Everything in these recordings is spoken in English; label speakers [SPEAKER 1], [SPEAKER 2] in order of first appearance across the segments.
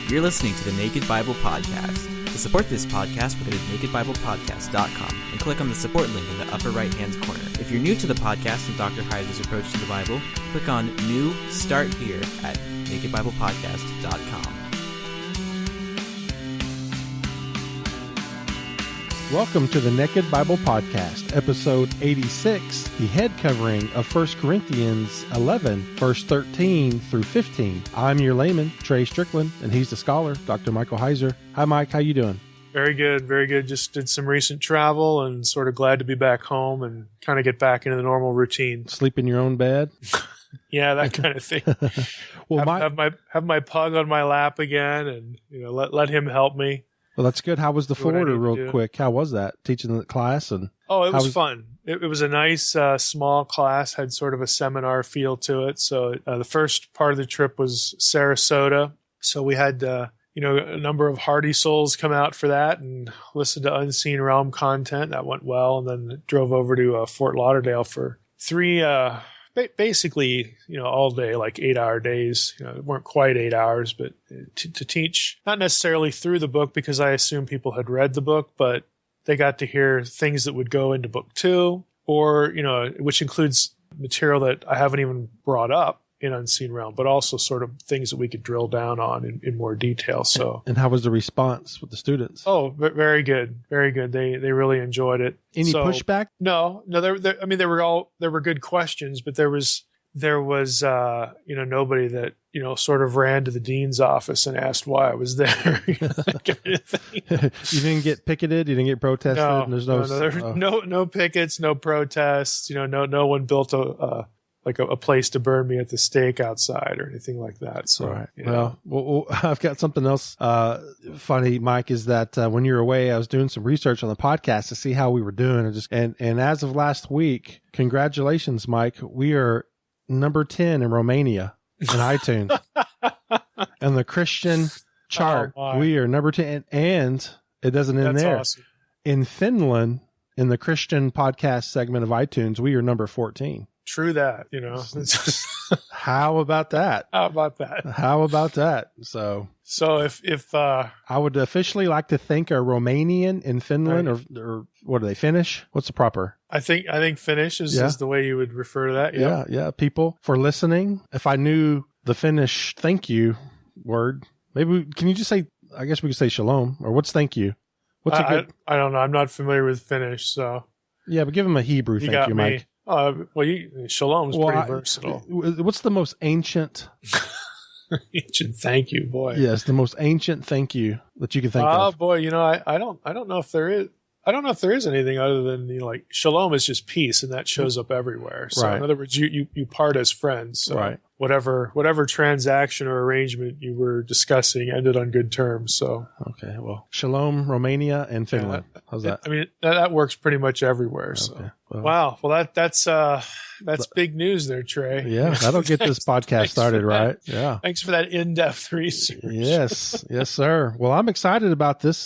[SPEAKER 1] You're listening to the Naked Bible Podcast. To support this podcast, go to nakedbiblepodcast.com and click on the support link in the upper right-hand corner. If you're new to the podcast and Dr. Heiser's approach to the Bible, click on New Start Here at nakedbiblepodcast.com.
[SPEAKER 2] Welcome to the Naked Bible Podcast, episode 86, the head covering of 1 Corinthians 11, verse 13 through 15. I'm your layman, Trey Strickland, and he's the scholar, Dr. Michael Heiser. Hi, Mike. How you doing?
[SPEAKER 3] Very good, very good. Just did some recent travel and sort of glad to be back home and kind of get back into the normal routine.
[SPEAKER 2] Sleep in your own bed?
[SPEAKER 3] Yeah, that kind of thing.
[SPEAKER 2] Well,
[SPEAKER 3] have my pug on my lap again, and let him help me. Well,
[SPEAKER 2] that's good. How was the Florida, real quick? How was that, teaching the class? And
[SPEAKER 3] it was fun. It was a nice, small class, had sort of a seminar feel to it. So the first part of the trip was Sarasota. So we had, a number of hardy souls come out for that and listen to Unseen Realm content. That went well. And then drove over to Fort Lauderdale for three, basically, all day, like 8-hour days. It weren't quite 8 hours, but to teach, not necessarily through the book, because I assume people had read the book, but they got to hear things that would go into book 2, or, which includes material that I haven't even brought up in Unseen Realm, but also sort of things that we could drill down on in more detail. So,
[SPEAKER 2] and how was the response with the students?
[SPEAKER 3] Oh, very good, very good. They really enjoyed it.
[SPEAKER 2] Any pushback?
[SPEAKER 3] No. There were good questions, but there was nobody that sort of ran to the dean's office and asked why I was there. That kind of thing.
[SPEAKER 2] You didn't get picketed. You didn't get protested.
[SPEAKER 3] No,
[SPEAKER 2] and there's
[SPEAKER 3] no pickets, no protests. No one built a place to burn me at the stake outside or anything like that. So,
[SPEAKER 2] right. Well, I've got something else funny, Mike, is that when you were away, I was doing some research on the podcast to see how we were doing. And as of last week, congratulations, Mike. We are number 10 in Romania in iTunes. And the Christian chart, we are number 10. And it doesn't end there. Awesome. In Finland, in the Christian podcast segment of iTunes, we are number 14.
[SPEAKER 3] True that,
[SPEAKER 2] How about that?
[SPEAKER 3] How about that? So if
[SPEAKER 2] I would officially like to thank a Romanian in Finland, right, or what are they, Finnish? What's the proper?
[SPEAKER 3] I think Finnish is the way you would refer to that. Yep.
[SPEAKER 2] Yeah. People, for listening. If I knew the Finnish thank you word, can you just say? I guess we could say shalom, or what's thank you? What's a good?
[SPEAKER 3] I don't know. I'm not familiar with Finnish, so
[SPEAKER 2] yeah. But give them a Hebrew thank you, Mike.
[SPEAKER 3] Shalom's pretty versatile.
[SPEAKER 2] What's the most ancient?
[SPEAKER 3] Ancient thank you, boy.
[SPEAKER 2] Yes, the most ancient thank you that you can think of.
[SPEAKER 3] Oh boy, I don't know if there is. I don't know if there is anything other than shalom is just peace, and that shows up everywhere. So
[SPEAKER 2] right.
[SPEAKER 3] In other words, you part as friends. So
[SPEAKER 2] right.
[SPEAKER 3] Whatever transaction or arrangement you were discussing ended on good terms. So
[SPEAKER 2] okay, well, shalom, Romania and Finland. How's that?
[SPEAKER 3] I mean, that works pretty much everywhere. Okay. So wow, well that's big news there, Trey.
[SPEAKER 2] Yeah, that'll get this podcast started, right? Yeah.
[SPEAKER 3] Thanks for that in-depth research.
[SPEAKER 2] Yes, sir. Well, I'm excited about this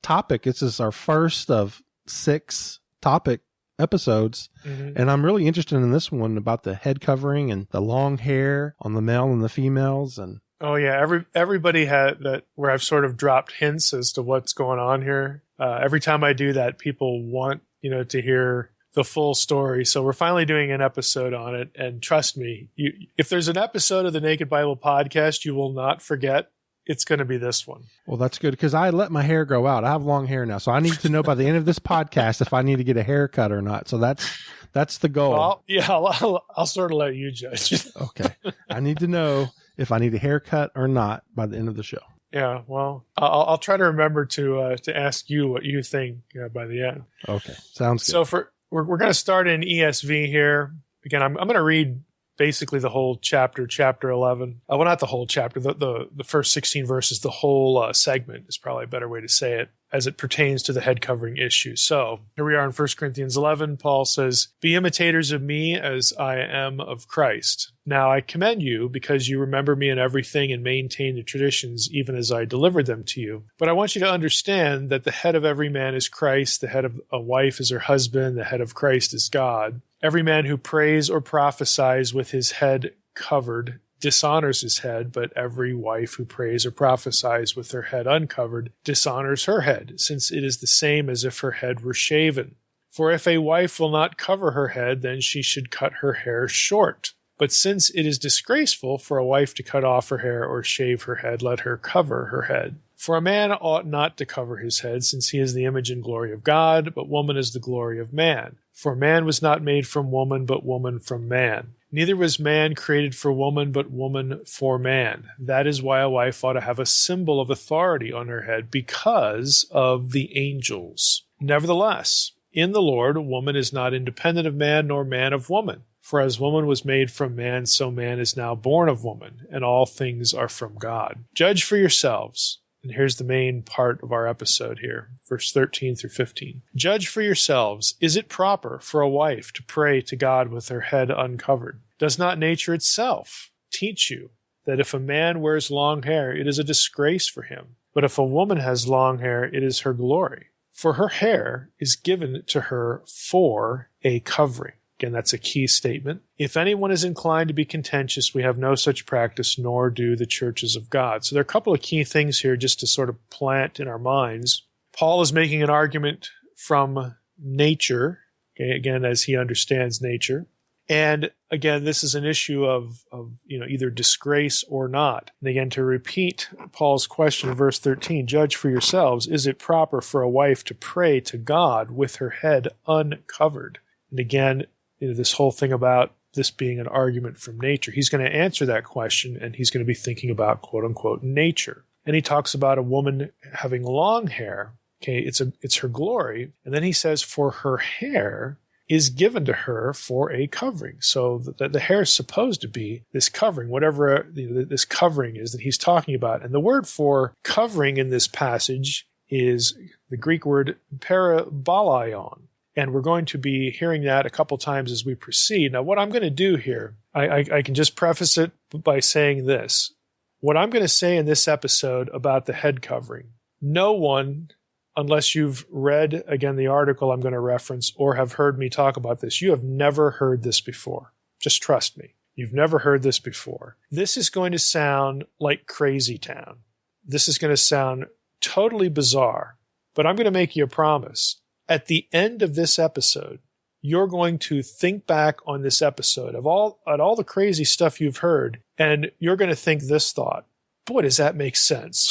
[SPEAKER 2] topic. This is our first of 6 topic episodes, and I'm really interested in this one about the head covering and the long hair on the male and the females. And
[SPEAKER 3] everybody had that, where I've sort of dropped hints as to what's going on here. Every time I do that, people want to hear the full story. So we're finally doing an episode on it, and trust me, if there's an episode of the Naked Bible Podcast, you will not forget. It's going to be this one.
[SPEAKER 2] Well, that's good, because I let my hair grow out. I have long hair now, so I need to know by the end of this podcast if I need to get a haircut or not. So that's the goal.
[SPEAKER 3] Well, I'll sort of let you judge.
[SPEAKER 2] Okay. I need to know if I need a haircut or not by the end of the show.
[SPEAKER 3] Yeah, well, I'll try to remember to ask you what you think by the end.
[SPEAKER 2] Okay, sounds good.
[SPEAKER 3] So we're going to start in ESV here. Again, I'm going to read basically the whole chapter 11. Well, not the whole chapter, the first 16 verses, the whole segment is probably a better way to say it, as it pertains to the head covering issue. So here we are in 1 Corinthians 11. Paul says, "Be imitators of me as I am of Christ. Now I commend you because you remember me in everything and maintain the traditions even as I delivered them to you. But I want you to understand that the head of every man is Christ, the head of a wife is her husband, the head of Christ is God. Every man who prays or prophesies with his head covered dishonors his head, but every wife who prays or prophesies with her head uncovered dishonors her head, since it is the same as if her head were shaven. For if a wife will not cover her head, then she should cut her hair short. But since it is disgraceful for a wife to cut off her hair or shave her head, let her cover her head. For a man ought not to cover his head, since he is the image and glory of God, but woman is the glory of man. For man was not made from woman, but woman from man. Neither was man created for woman, but woman for man. That is why a wife ought to have a symbol of authority on her head, because of the angels. Nevertheless, in the Lord, woman is not independent of man, nor man of woman. For as woman was made from man, so man is now born of woman, and all things are from God. Judge for yourselves. And here's the main part of our episode here, verse 13 through 15. Judge for yourselves, is it proper for a wife to pray to God with her head uncovered? Does not nature itself teach you that if a man wears long hair, it is a disgrace for him? But if a woman has long hair, it is her glory. For her hair is given to her for a covering. Again, that's a key statement. If anyone is inclined to be contentious, we have no such practice, nor do the churches of God. So there are a couple of key things here just to sort of plant in our minds. Paul is making an argument from nature, okay, again, as he understands nature. And again, this is an issue of either disgrace or not. And again, to repeat Paul's question in verse 13, judge for yourselves, is it proper for a wife to pray to God with her head uncovered? And again, this whole thing about this being an argument from nature. He's going to answer that question, and he's going to be thinking about quote-unquote nature. And he talks about a woman having long hair. Okay, it's her glory. And then he says, for her hair is given to her for a covering. So the hair is supposed to be this covering, whatever this covering is that he's talking about. And the word for covering in this passage is the Greek word parabolion. And we're going to be hearing that a couple times as we proceed. Now, what I'm going to do here, I can just preface it by saying this. What I'm going to say in this episode about the head covering, no one, unless you've read, again, the article I'm going to reference or have heard me talk about this, you have never heard this before. Just trust me. You've never heard this before. This is going to sound like crazy town. This is going to sound totally bizarre. But I'm going to make you a promise. At the end of this episode, you're going to think back on this episode at all the crazy stuff you've heard, and you're going to think this thought, boy, does that make sense.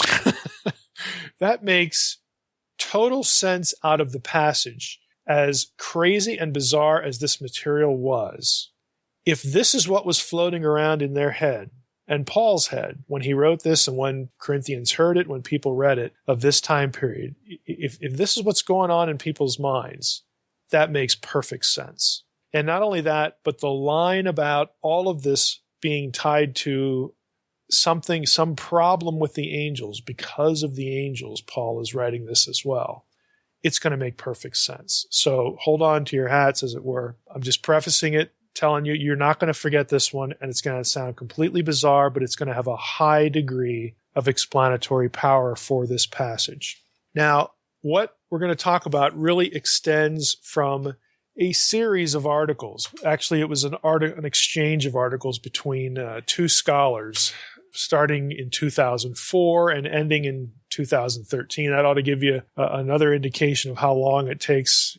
[SPEAKER 3] That makes total sense out of the passage. As crazy and bizarre as this material was, if this is what was floating around in their head, and Paul's head, when he wrote this and when Corinthians heard it, when people read it of this time period, if this is what's going on in people's minds, that makes perfect sense. And not only that, but the line about all of this being tied to some problem with the angels, because of the angels, Paul is writing this as well. It's going to make perfect sense. So hold on to your hats, as it were. I'm just prefacing it, telling you you're not going to forget this one, and it's going to sound completely bizarre, but it's going to have a high degree of explanatory power for this passage. Now, what we're going to talk about really extends from a series of articles. Actually, it was an exchange of articles between two scholars starting in 2004 and ending in 2013. That ought to give you another indication of how long it takes,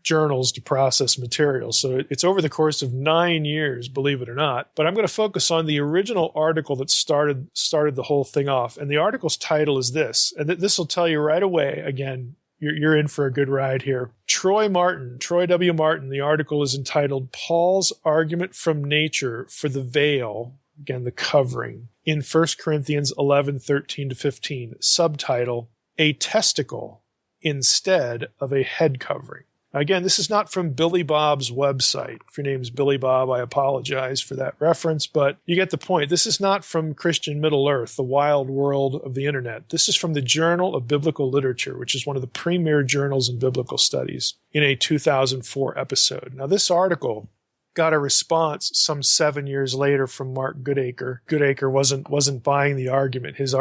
[SPEAKER 3] journals to process material. So it's over the course of 9 years, believe it or not. But I'm going to focus on the original article that started the whole thing off. And the article's title is this, and this will tell you right away, again, you're in for a good ride here. Troy W. Martin, the article is entitled Paul's Argument from Nature for the Veil, again, the covering, in 1 Corinthians 11:13-15, subtitle, A Testicle Instead of a Head Covering. Again, this is not from Billy Bob's website. If your name is Billy Bob, I apologize for that reference, but you get the point. This is not from Christian Middle Earth, the wild world of the internet. This is from the Journal of Biblical Literature, which is one of the premier journals in biblical studies, in a 2004 episode. Now, this article got a response some 7 years later from Mark Goodacre. Goodacre wasn't buying the argument. His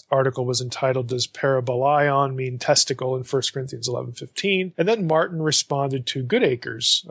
[SPEAKER 3] article was entitled, Does Parabolion Mean Testicle, in 1 Corinthians 11:15? And then Martin responded to Goodacre's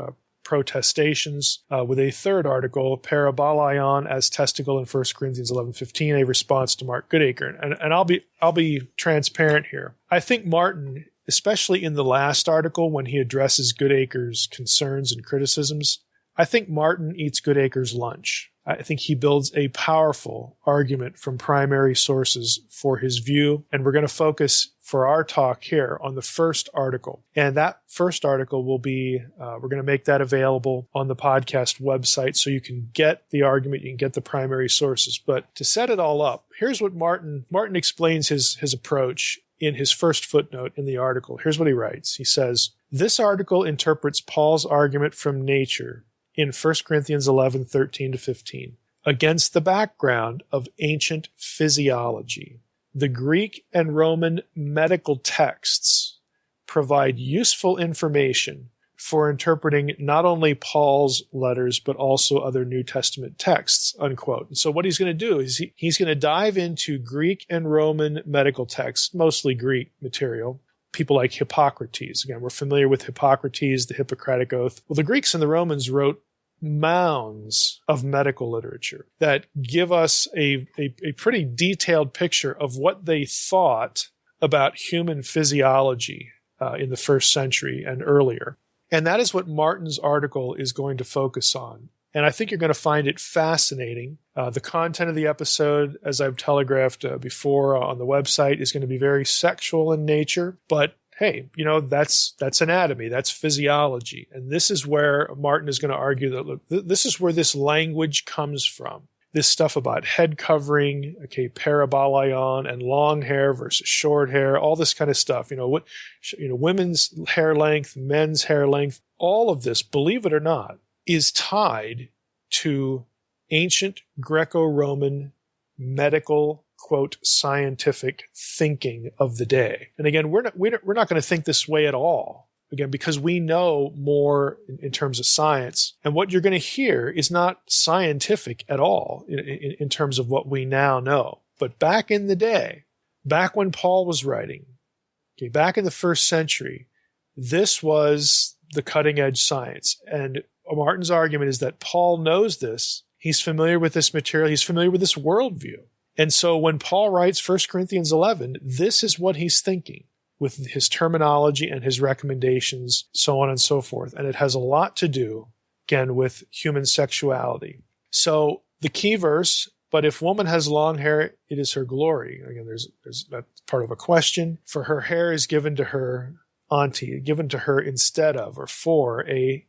[SPEAKER 3] protestations, with a third article, Parabolaion as Testicle in 1 Corinthians 11:15, a response to Mark Goodacre. And I'll be transparent here. I think Martin, especially in the last article when he addresses Goodacre's concerns and criticisms, I think Martin eats Goodacre's lunch. I think he builds a powerful argument from primary sources for his view, and we're going to focus for our talk here on the first article. And that first article will be, we're going to make that available on the podcast website so you can get the argument, you can get the primary sources. But to set it all up, here's what Martin explains his approach in his first footnote in the article. Here's what he writes. He says, "This article interprets Paul's argument from nature in 1 Corinthians 11:13-15 against the background of ancient physiology. The Greek and Roman medical texts provide useful information for interpreting not only Paul's letters, but also other New Testament texts," unquote. And so what he's going to do is he's going to dive into Greek and Roman medical texts, mostly Greek material, people like Hippocrates. Again, we're familiar with Hippocrates, the Hippocratic Oath. Well, the Greeks and the Romans wrote mounds of medical literature that give us a pretty detailed picture of what they thought about human physiology in the first century and earlier. And that is what Martin's article is going to focus on. And I think you're going to find it fascinating. The content of the episode, as I've telegraphed before on the website, is going to be very sexual in nature. But hey, that's anatomy, that's physiology. And this is where Martin is going to argue that, look, this is where this language comes from. This stuff about head covering, parabolaion, and long hair versus short hair, all this kind of stuff. Women's hair length, men's hair length, all of this, believe it or not, is tied to ancient Greco-Roman medical, quote, scientific thinking of the day. And again, we're not going to think this way at all. Again, because we know more in terms of science. And what you're going to hear is not scientific at all in terms of what we now know. But back in the day, back when Paul was writing, back in the first century, this was the cutting edge science. And Martin's argument is that Paul knows this. He's familiar with this material. He's familiar with this worldview. And so when Paul writes 1 Corinthians 11, this is what he's thinking with his terminology and his recommendations, so on and so forth. And it has a lot to do, again, with human sexuality. So the key verse, "But if woman has long hair, it is her glory." Again, there's that's part of a question. "For her hair is given to her given to her instead of, or for a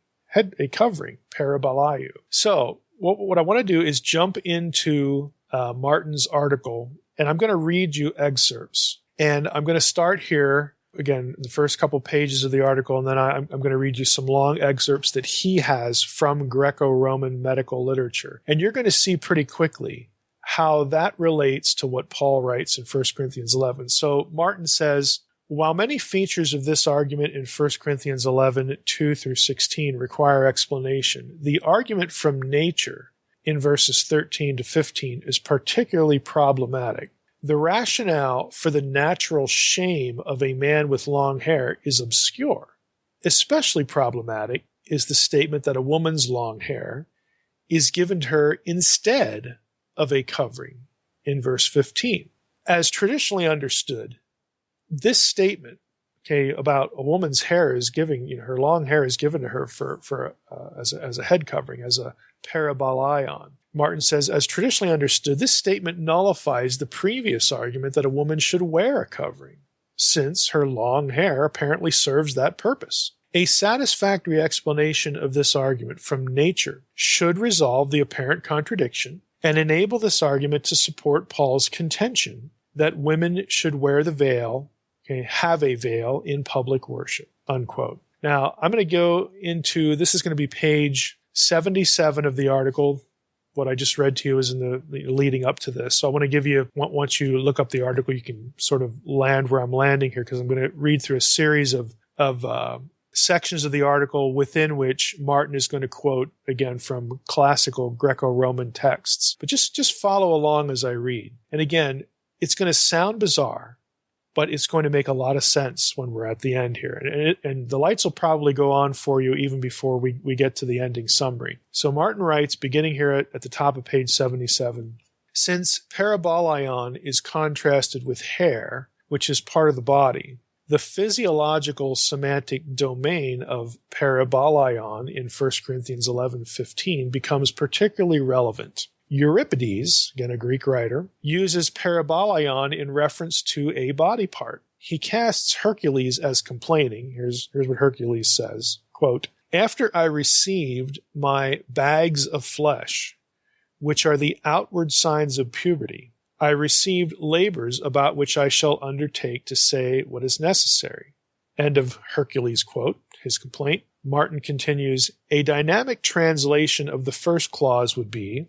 [SPEAKER 3] covering, parabolaiu." So what I want to do is jump into Martin's article, and I'm going to read you excerpts. And I'm going to start here, again, the first couple pages of the article, and then I'm going to read you some long excerpts that he has from Greco-Roman medical literature. And you're going to see pretty quickly how that relates to what Paul writes in 1 Corinthians 11. So Martin says, "While many features of this argument in 1 Corinthians 11, 2-16 require explanation, the argument from nature in verses 13-15 is particularly problematic. The rationale for the natural shame of a man with long hair is obscure. Especially problematic is the statement that a woman's long hair is given to her instead of a covering in verse 15. As traditionally understood, this statement, about a woman's hair is her long hair is given to her as a head covering, as a parabolaion. Martin says, as traditionally understood, this statement nullifies the previous argument that a woman should wear a covering, since her long hair apparently serves that purpose. A satisfactory explanation of this argument from nature should resolve the apparent contradiction and enable this argument to support Paul's contention that women should wear the veil, have a veil in public worship," unquote. Now, I'm going to go into, this is going to be page 77 of the article. What I just read to you is in the leading up to this. So I want to give you, once you look up the article, you can sort of land where I'm landing here, because I'm going to read through a series of sections of the article within which Martin is going to quote, again, from classical Greco-Roman texts. But just follow along as I read. And again, it's going to sound bizarre, but it's going to make a lot of sense when we're at the end here. And the lights will probably go on for you even before we get to the ending summary. So Martin writes, beginning here at the top of page 77, since parabolaion is contrasted with hair, which is part of the body, the physiological semantic domain of parabolaion in 1 Corinthians 11:15 becomes particularly relevant. Euripides, again a Greek writer, uses parabolaion in reference to a body part. He casts Hercules as complaining. Here's what Hercules says, quote, after I received my bags of flesh, which are the outward signs of puberty, I received labors about which I shall undertake to say what is necessary. End of Hercules' quote, his complaint. Martin continues, a dynamic translation of the first clause would be,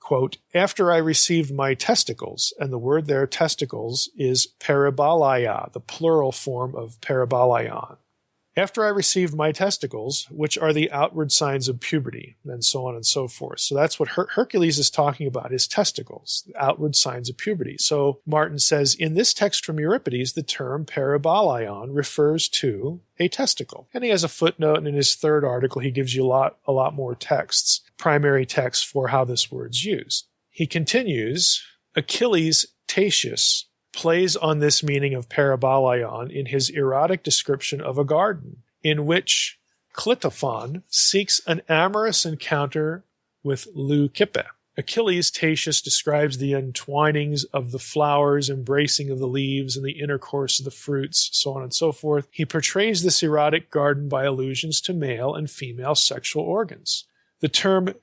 [SPEAKER 3] quote, after I received my testicles, and the word there, testicles, is parabolaia, the plural form of parabolaion. After I received my testicles, which are the outward signs of puberty, and so on and so forth. So that's what Hercules is talking about, his testicles, the outward signs of puberty. So Martin says, in this text from Euripides, the term parabolaion refers to a testicle. And he has a footnote, and in his third article, he gives you a lot more texts, primary texts for how this word's used. He continues, Achilles Tatius plays on this meaning of parabolaion in his erotic description of a garden, in which Clitophon seeks an amorous encounter with Leucippe. Achilles Tatius describes the entwinings of the flowers, embracing of the leaves, and the intercourse of the fruits, so on and so forth. He portrays this erotic garden by allusions to male and female sexual organs. The term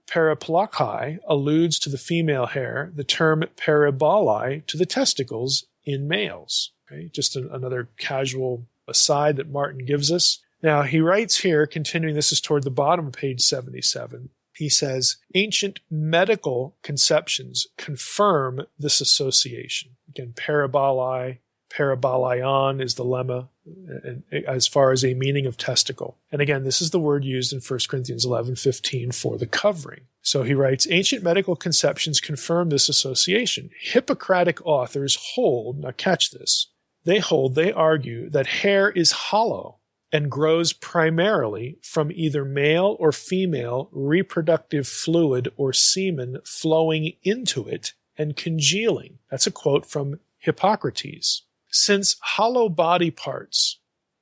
[SPEAKER 3] paraplachai alludes to the female hair, the term parabolai to the testicles in males. Okay? Just another casual aside that Martin gives us. Now, he writes here, continuing, this is toward the bottom of page 77, he says, ancient medical conceptions confirm this association. Again, parabolaion is the lemma as far as a meaning of testicle. And again, this is the word used in 1 Corinthians 11:15 for the covering. So he writes, ancient medical conceptions confirm this association. Hippocratic authors hold, now catch this, they argue that hair is hollow and grows primarily from either male or female reproductive fluid or semen flowing into it and congealing. That's a quote from Hippocrates. Since hollow body parts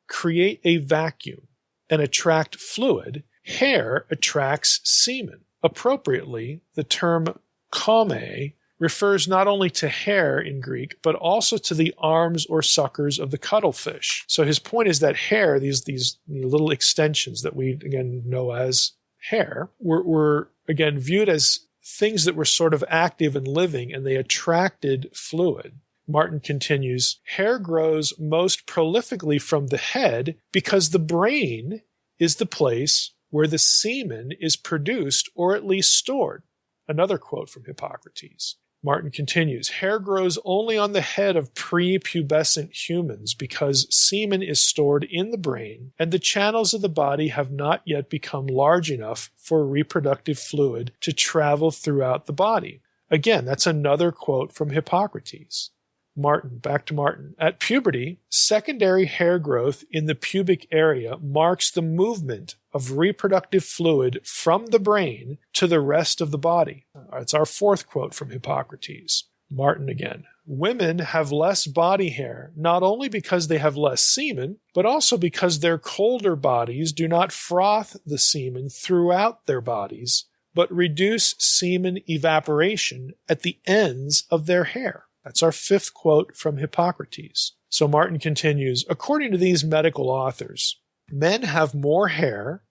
[SPEAKER 3] create a vacuum and attract fluid, hair attracts semen. Appropriately, the term chome refers not only to hair in Greek, but also to the arms or suckers of the cuttlefish. So his point is that hair, these little extensions that we, again, know as hair, were again, viewed as things that were sort of active and living, and they attracted fluid. Martin continues, hair grows most prolifically from the head because the brain is the place where the semen is produced or at least stored. Another quote from Hippocrates. Martin continues, hair grows only on the head of prepubescent humans because semen is stored in the brain and the channels of the body have not yet become large enough for reproductive fluid to travel throughout the body. Again, that's another quote from Hippocrates. Back to Martin. At puberty, secondary hair growth in the pubic area marks the movement of reproductive fluid from the brain to the rest of the body. It's our fourth quote from Hippocrates. Martin again. Women have less body hair, not only because they have less semen, but also because their colder bodies do not froth the semen throughout their bodies, but reduce semen evaporation at the ends of their hair. That's our fifth quote from Hippocrates. So Martin continues, according to these medical authors, men have more hair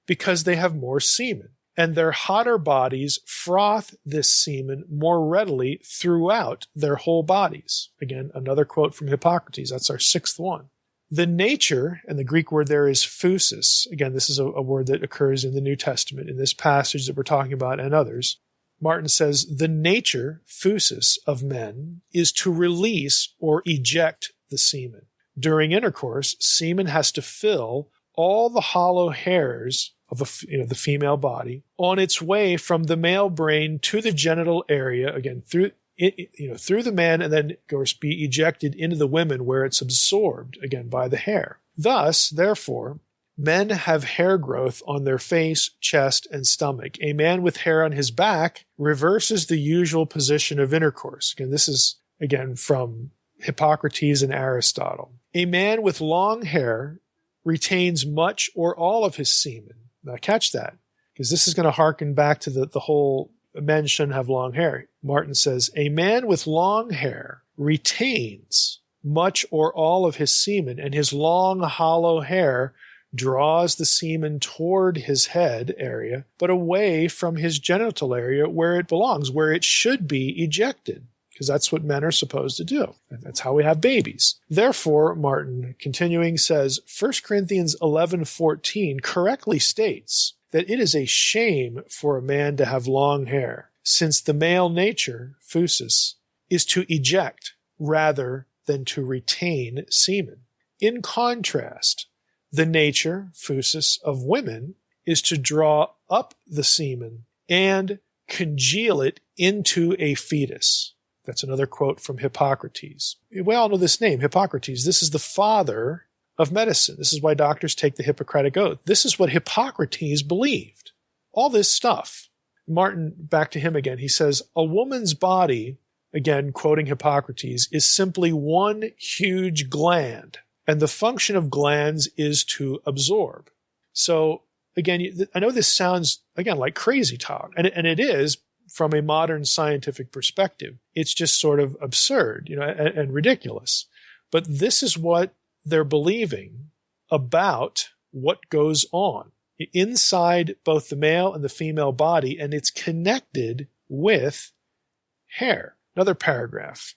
[SPEAKER 3] because they have more semen, and their hotter bodies froth this semen more readily throughout their whole bodies. Again, another quote from Hippocrates. That's our sixth one. The nature, and the Greek word there is physis. Again, this is a word that occurs in the New Testament, in this passage that we're talking about and others. Martin says, the nature, physis, of men is to release or eject the semen. During intercourse, semen has to fill all the hollow hairs of the female body on its way from the male brain to the genital area, again, through through the man and then, of course, be ejected into the women where it's absorbed, again, by the hair. Thus, therefore, men have hair growth on their face, chest, and stomach. A man with hair on his back reverses the usual position of intercourse. Again, this is, again, from Hippocrates and Aristotle. A man with long hair retains much or all of his semen. Now, catch that, because this is going to harken back to the whole men shouldn't have long hair. Martin says, a man with long hair retains much or all of his semen, and his long, hollow hair draws the semen toward his head area, but away from his genital area where it belongs, where it should be ejected, because that's what men are supposed to do. And that's how we have babies. Therefore, Martin, continuing, says, 1 Corinthians 11:14 correctly states that it is a shame for a man to have long hair, since the male nature, physis, is to eject rather than to retain semen. In contrast, the nature, physis, of women is to draw up the semen and congeal it into a fetus. That's another quote from Hippocrates. We all know this name, Hippocrates. This is the father of medicine. This is why doctors take the Hippocratic Oath. This is what Hippocrates believed. All this stuff. Martin, back to him again, he says, a woman's body, again quoting Hippocrates, is simply one huge gland, and the function of glands is to absorb. So, again, I know this sounds, again, like crazy talk, and it is from a modern scientific perspective. It's just sort of absurd, and ridiculous. But this is what they're believing about what goes on inside both the male and the female body, and it's connected with hair. Another paragraph.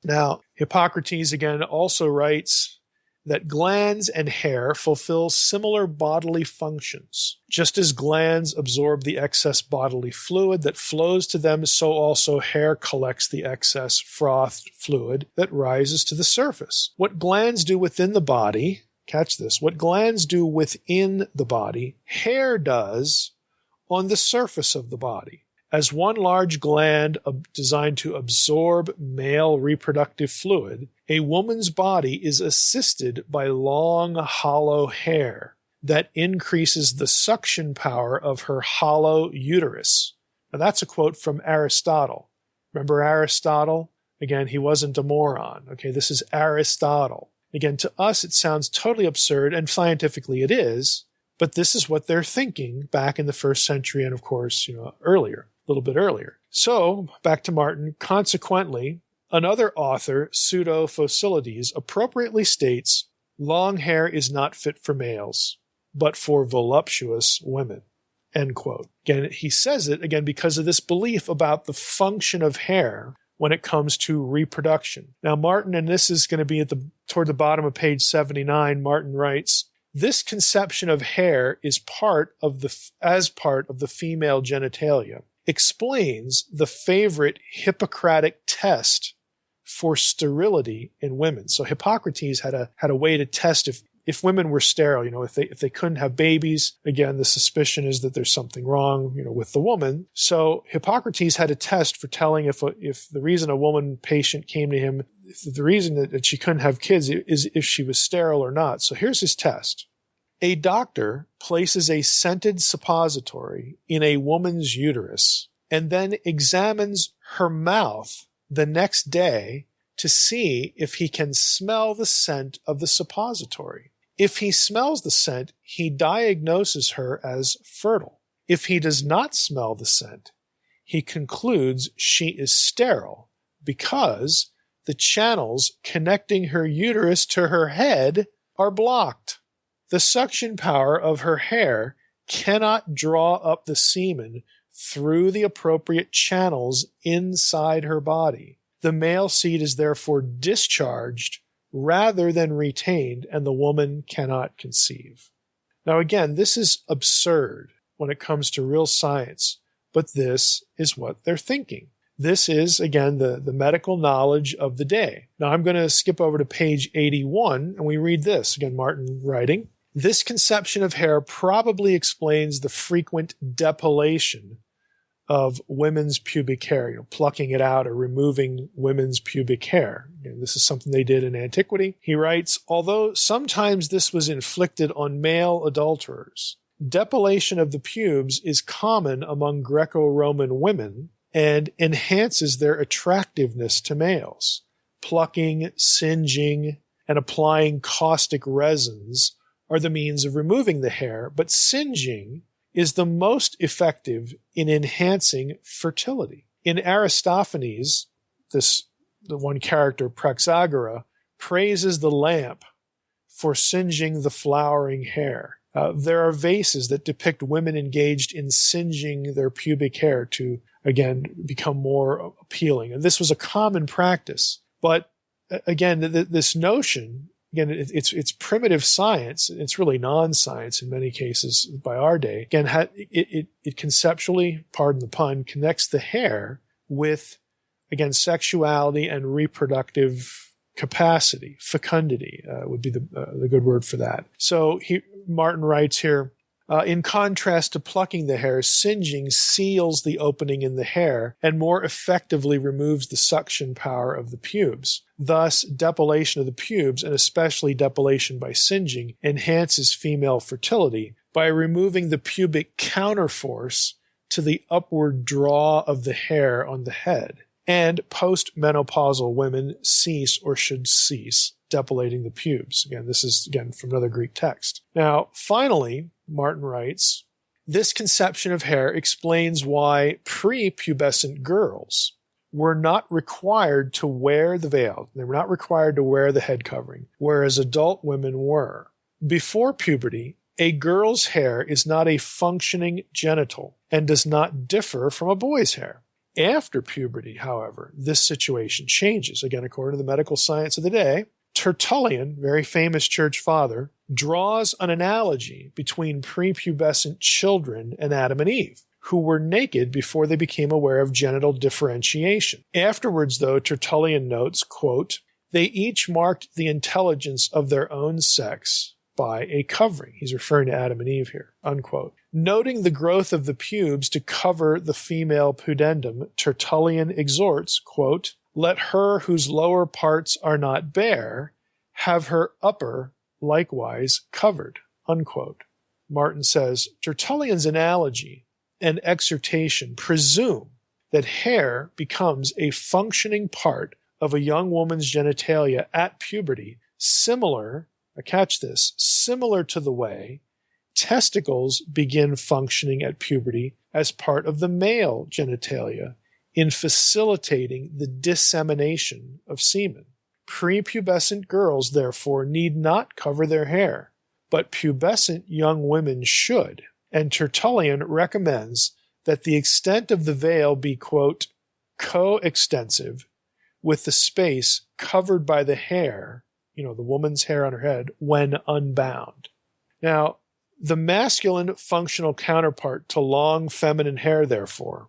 [SPEAKER 3] Now, Hippocrates again also writes that glands and hair fulfill similar bodily functions. Just as glands absorb the excess bodily fluid that flows to them, so also hair collects the excess frothed fluid that rises to the surface. What glands do within the body, catch this, what glands do within the body, hair does on the surface of the body. As one large gland designed to absorb male reproductive fluid, a woman's body is assisted by long, hollow hair that increases the suction power of her hollow uterus. Now that's a quote from Aristotle. Remember Aristotle? Again, he wasn't a moron. Okay, this is Aristotle. Again, to us it sounds totally absurd, and scientifically it is, but this is what they're thinking back in the first century and, of course, earlier. A little bit earlier. So, back to Martin, consequently, another author, Pseudo-Phocylides, appropriately states, long hair is not fit for males, but for voluptuous women. End quote. Again, he says it, again, because of this belief about the function of hair when it comes to reproduction. Now, Martin, and this is going to be toward the bottom of page 79, Martin writes, this conception of hair is part of the female genitalia. Explains the favorite Hippocratic test for sterility in women. So Hippocrates had a way to test if women were sterile, if they couldn't have babies. Again, the suspicion is that there's something wrong, with the woman. So Hippocrates had a test for telling if the reason a woman patient came to him, the reason that she couldn't have kids is if she was sterile or not. So here's his test. A doctor places a scented suppository in a woman's uterus and then examines her mouth the next day to see if he can smell the scent of the suppository. If he smells the scent, he diagnoses her as fertile. If he does not smell the scent, he concludes she is sterile because the channels connecting her uterus to her head are blocked. The suction power of her hair cannot draw up the semen through the appropriate channels inside her body. The male seed is therefore discharged rather than retained, and the woman cannot conceive. Now again, this is absurd when it comes to real science, but this is what they're thinking. This is, again, the medical knowledge of the day. Now I'm going to skip over to page 81, and we read this. Again, Martin writing, this conception of hair probably explains the frequent depilation of women's pubic hair, plucking it out or removing women's pubic hair. This is something they did in antiquity. He writes, although sometimes this was inflicted on male adulterers, depilation of the pubes is common among Greco-Roman women and enhances their attractiveness to males. Plucking, singeing, and applying caustic resins are the means of removing the hair, but singeing is the most effective in enhancing fertility. In Aristophanes, the one character, Praxagora, praises the lamp for singeing the flowering hair. There are vases that depict women engaged in singeing their pubic hair to, again, become more appealing. And this was a common practice. But again, this notion, again, it's primitive science. It's really non-science in many cases by our day. Again, it conceptually, pardon the pun, connects the hair with, again, sexuality and reproductive capacity. Fecundity would be the good word for that. So Martin writes here, in contrast to plucking the hair, singeing seals the opening in the hair and more effectively removes the suction power of the pubes. Thus, depilation of the pubes, and especially depilation by singeing, enhances female fertility by removing the pubic counterforce to the upward draw of the hair on the head. And postmenopausal women cease or should cease depilating the pubes. Again, this is, from another Greek text. Now, finally, Martin writes, this conception of hair explains why prepubescent girls were not required to wear the veil. They were not required to wear the head covering, whereas adult women were. Before puberty, a girl's hair is not a functioning genital and does not differ from a boy's hair. After puberty, however, this situation changes. Again, according to the medical science of the day, Tertullian, very famous church father, draws an analogy between prepubescent children and Adam and Eve, who were naked before they became aware of genital differentiation. Afterwards, though, Tertullian notes, quote, they each marked the intelligence of their own sex by a covering. He's referring to Adam and Eve here, unquote. Noting the growth of the pubes to cover the female pudendum, Tertullian exhorts, quote, let her whose lower parts are not bare have her upper likewise covered, unquote. Martin says, Tertullian's analogy and exhortation presume that hair becomes a functioning part of a young woman's genitalia at puberty, similar to the way testicles begin functioning at puberty as part of the male genitalia in facilitating the dissemination of semen. Prepubescent girls, therefore, need not cover their hair, but pubescent young women should, and Tertullian recommends that the extent of the veil be, quote, coextensive with the space covered by the hair, the woman's hair on her head, when unbound. Now, the masculine functional counterpart to long feminine hair, therefore,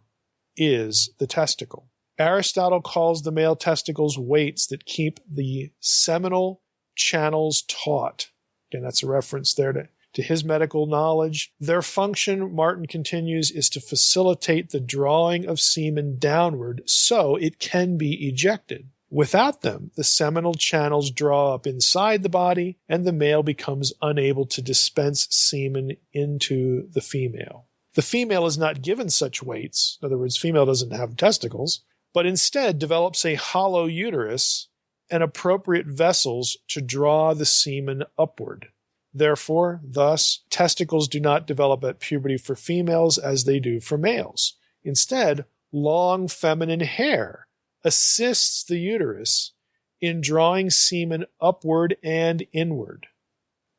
[SPEAKER 3] is the testicle. Aristotle calls the male testicles weights that keep the seminal channels taut. Again, that's a reference there to his medical knowledge. Their function, Martin continues, is to facilitate the drawing of semen downward so it can be ejected. Without them, the seminal channels draw up inside the body, and the male becomes unable to dispense semen into the female. The female is not given such weights. In other words, female doesn't have testicles, but instead develops a hollow uterus and appropriate vessels to draw the semen upward. Therefore, thus, testicles do not develop at puberty for females as they do for males. Instead, long feminine hair assists the uterus in drawing semen upward and inward.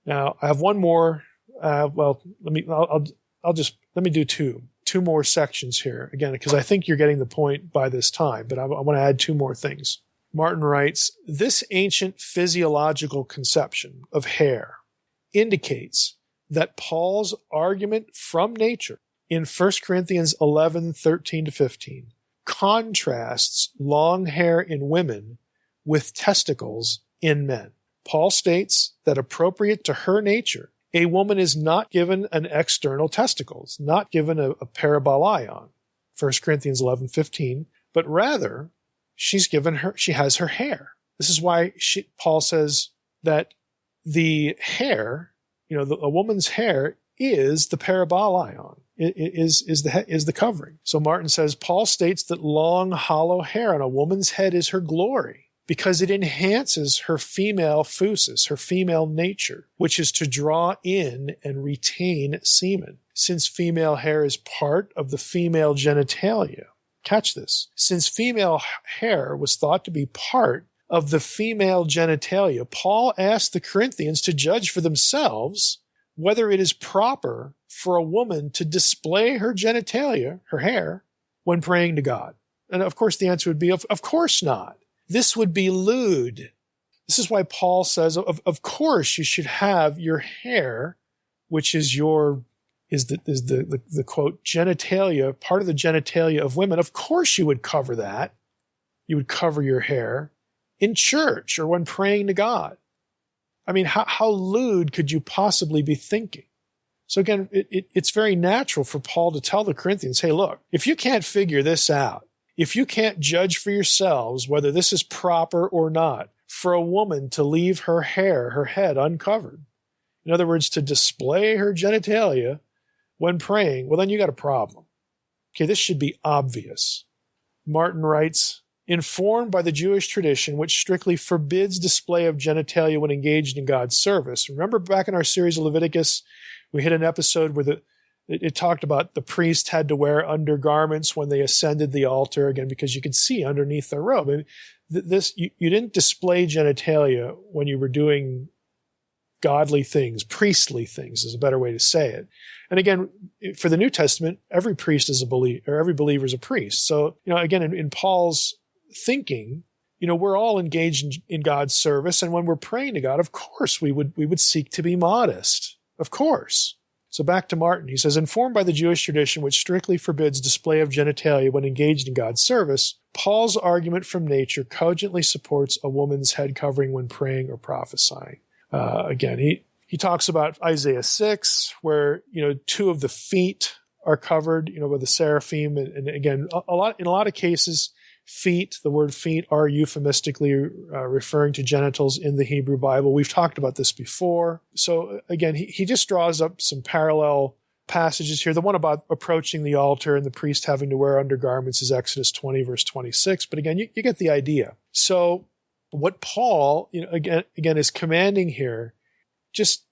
[SPEAKER 3] Now, I have one more. Let me do two more sections here again, because I think you're getting the point by this time. But I want to add two more things. Martin writes, this ancient physiological conception of hair indicates that Paul's argument from nature in 1 Corinthians 11:13-15 contrasts long hair in women with testicles in men. Paul states that appropriate to her nature, a woman is not given an external testicle, not given a parabolaion. 1 Corinthians 11:15, but rather she has her hair. This is why Paul says that the hair, a woman's hair is the parabolaion, is the covering. So Martin says, Paul states that long, hollow hair on a woman's head is her glory because it enhances her female physis, her female nature, which is to draw in and retain semen. Since female hair is part of the female genitalia, catch this, since female hair was thought to be part of the female genitalia, Paul asked the Corinthians to judge for themselves whether it is proper for a woman to display her genitalia, her hair, when praying to God. And of course the answer would be, of course not. This would be lewd. This is why Paul says, of course you should have your hair, which is the quote genitalia, part of the genitalia of women. Of course you would cover that. You would cover your hair in church or when praying to God. I mean, how lewd could you possibly be thinking? So again, it's very natural for Paul to tell the Corinthians, hey, look, if you can't figure this out, if you can't judge for yourselves whether this is proper or not for a woman to leave her hair, her head uncovered, in other words, to display her genitalia when praying, well, then you got a problem. Okay, this should be obvious. Martin writes, informed by the Jewish tradition, which strictly forbids display of genitalia when engaged in God's service. Remember back in our series of Leviticus, we hit an episode where it talked about the priest had to wear undergarments when they ascended the altar, again, because you could see underneath their robe. And you didn't display genitalia when you were doing godly things, priestly things is a better way to say it. And again, for the New Testament, every priest is a believer, or every believer is a priest. So, again, in Paul's thinking, we're all engaged in God's service. And when we're praying to God, of course, we would seek to be modest. Of course. So back to Martin. He says, informed by the Jewish tradition, which strictly forbids display of genitalia when engaged in God's service, Paul's argument from nature cogently supports a woman's head covering when praying or prophesying. Again, he talks about Isaiah 6, where, two of the feet are covered, with the seraphim. And again, in a lot of cases, feet, the word feet, are euphemistically referring to genitals in the Hebrew Bible. We've talked about this before. So again, he just draws up some parallel passages here. The one about approaching the altar and the priest having to wear undergarments is Exodus 20, verse 26. But again, you get the idea. So what Paul, again is commanding here just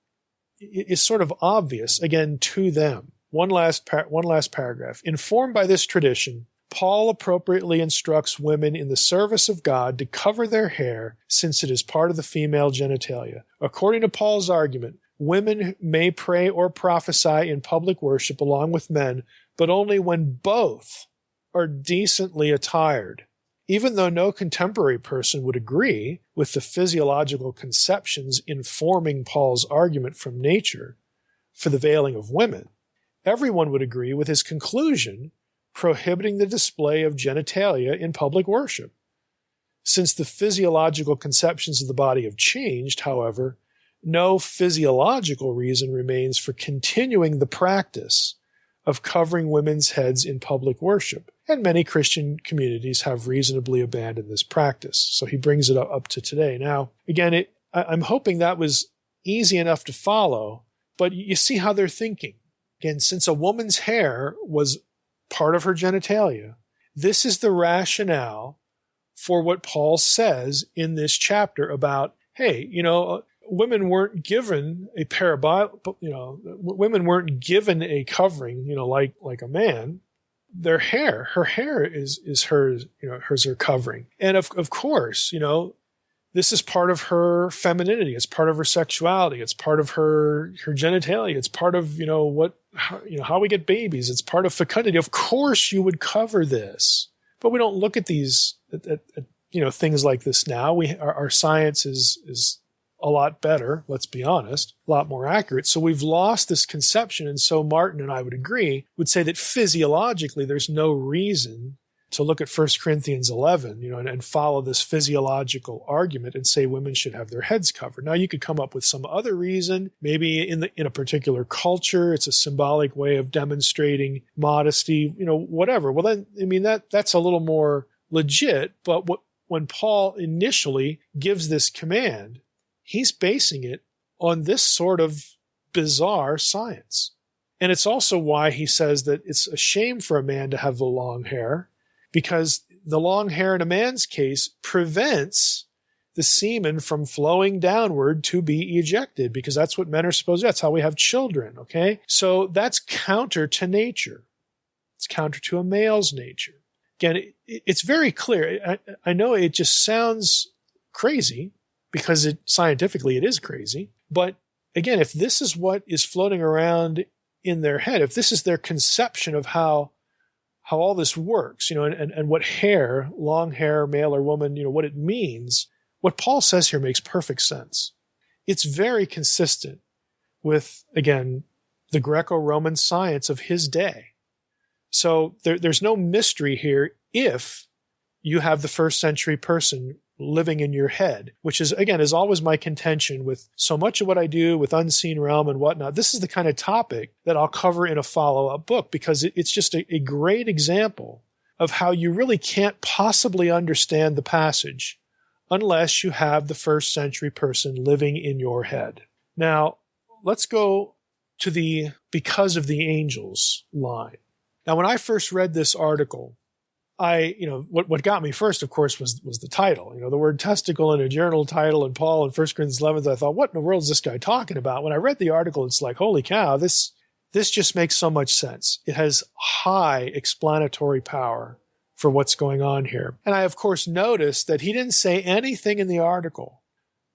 [SPEAKER 3] is sort of obvious, again, to them. One last paragraph. Informed by this tradition, Paul appropriately instructs women in the service of God to cover their hair since it is part of the female genitalia. According to Paul's argument, women may pray or prophesy in public worship along with men, but only when both are decently attired. Even though no contemporary person would agree with the physiological conceptions informing Paul's argument from nature for the veiling of women, everyone would agree with his conclusion prohibiting the display of genitalia in public worship. Since the physiological conceptions of the body have changed, however, no physiological reason remains for continuing the practice of covering women's heads in public worship, and many Christian communities have reasonably abandoned this practice. So he brings it up to today. Now, again, I'm hoping that was easy enough to follow, but you see how they're thinking. Again, since a woman's hair was part of her genitalia, this is the rationale for what Paul says in this chapter about, hey, women weren't given a women weren't given a covering, like a man. Their hair, her hair is hers, hers are covering. And of course, this is part of her femininity. It's part of her sexuality. It's part of her genitalia. It's part of, how we get babies. It's part of fecundity. Of course you would cover this, but we don't look at these, things like this now. Our science is a lot better, let's be honest, a lot more accurate. So we've lost this conception. And so Martin, and I would agree, would say that physiologically, there's no reason to look at 1 Corinthians 11, and follow this physiological argument and say women should have their heads covered. Now, you could come up with some other reason. Maybe in a particular culture, it's a symbolic way of demonstrating modesty, whatever. Well, then, that's a little more legit. But when Paul initially gives this command, he's basing it on this sort of bizarre science. And it's also why he says that it's a shame for a man to have the long hair, because the long hair in a man's case prevents the semen from flowing downward to be ejected, because that's what men are supposed to do. That's how we have children, okay? So that's counter to nature. It's counter to a male's nature. Again, it's very clear. I know it just sounds crazy, because scientifically it is crazy. But again, if this is what is floating around in their head, if this is their conception of how all this works, and what hair, long hair, male or woman, what it means, what Paul says here makes perfect sense. It's very consistent with, again, the Greco-Roman science of his day. So there's no mystery here if you have the first century person living in your head, which is always my contention with so much of what I do with Unseen Realm and whatnot. This is the kind of topic that I'll cover in a follow-up book, because it's just a great example of how you really can't possibly understand the passage unless you have the first century person living in your head. Now, let's go to the because of the angels line. Now, when I first read this article, what got me first, of course, was the title. The word testicle in a journal title and Paul in 1 Corinthians 11. I thought, what in the world is this guy talking about? When I read the article, it's like, holy cow, this just makes so much sense. It has high explanatory power for what's going on here. And I, of course, noticed that he didn't say anything in the article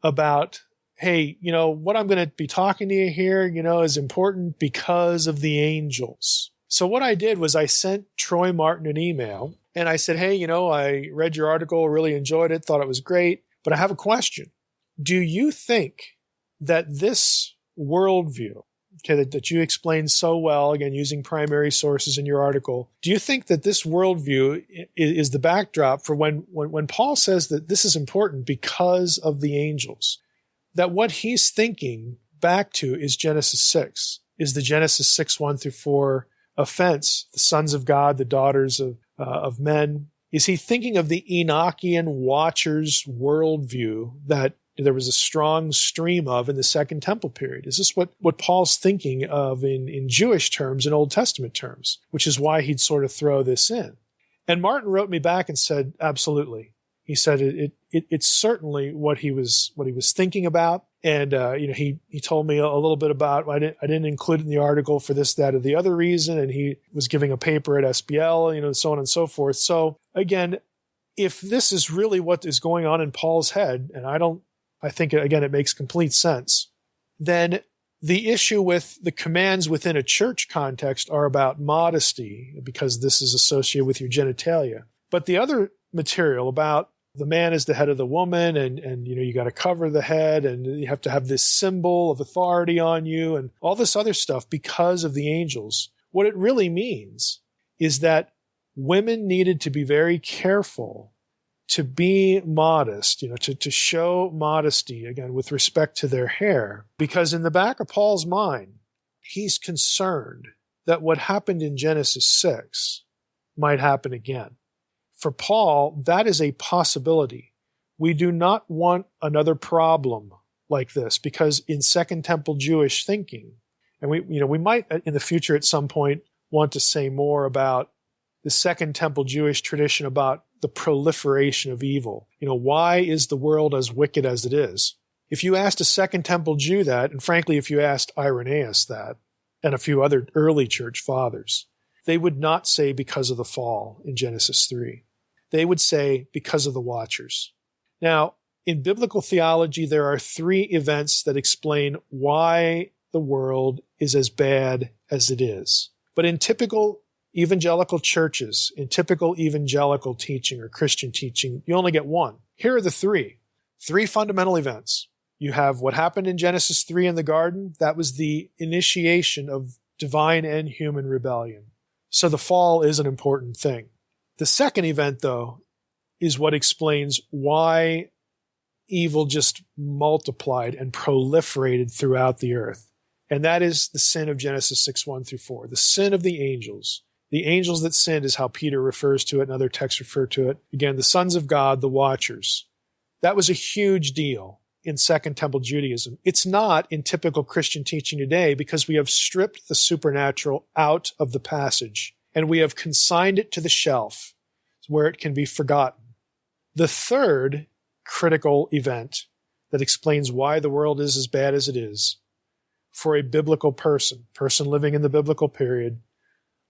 [SPEAKER 3] about, hey, what I'm going to be talking to you here, is important because of the angels. So what I did was I sent Troy Martin an email, and I said, hey, I read your article, really enjoyed it, thought it was great, but I have a question. Do you think that this worldview, that you explained so well, again, using primary sources in your article, do you think that this worldview is the backdrop for when Paul says that this is important because of the angels, that what he's thinking back to is Genesis 6, is the Genesis 6, 1 through 4 offense, the sons of God, the daughters of men? Is he thinking of the Enochian Watchers worldview that there was a strong stream of in the Second Temple period? Is this what Paul's thinking of in Jewish terms, in Old Testament terms, which is why he'd sort of throw this in? And Martin wrote me back and said, absolutely. He said it's certainly what he was thinking about. And, he told me a little bit about, I didn't include it in the article for this, that, or the other reason. And he was giving a paper at SBL, so on and so forth. So again, if this is really what is going on in Paul's head, and I think, again, it makes complete sense, then the issue with the commands within a church context are about modesty, because this is associated with your genitalia. But the other material about the man is the head of the woman, and you got to cover the head, and you have to have this symbol of authority on you, and all this other stuff because of the angels. What it really means is that women needed to be very careful to be modest, to show modesty, again, with respect to their hair, because in the back of Paul's mind, he's concerned that what happened in Genesis 6 might happen again. For Paul, that is a possibility. We do not want another problem like this, because in Second Temple Jewish thinking, and we might in the future at some point want to say more about the Second Temple Jewish tradition about the proliferation of evil. Why is the world as wicked as it is? If you asked a Second Temple Jew that, and frankly, if you asked Irenaeus that, and a few other early church fathers, they would not say because of the fall in Genesis 3. They would say because of the Watchers. Now, in biblical theology, there are 3 events that explain why the world is as bad as it is. But in typical evangelical churches, in typical evangelical teaching or Christian teaching, you only get 1. Here are the 3 fundamental events. You have what happened in Genesis 3 in the garden. That was the initiation of divine and human rebellion. So the fall is an important thing. The second event, though, is what explains why evil just multiplied and proliferated throughout the earth. And that is the sin of Genesis 6:1-4, the sin of the angels. The angels that sinned is how Peter refers to it, and other texts refer to it. Again, the sons of God, the watchers. That was a huge deal in Second Temple Judaism. It's not in typical Christian teaching today because we have stripped the supernatural out of the passage and we have consigned it to the shelf where it can be forgotten. The third critical event that explains why the world is as bad as it is for a biblical person living in the biblical period,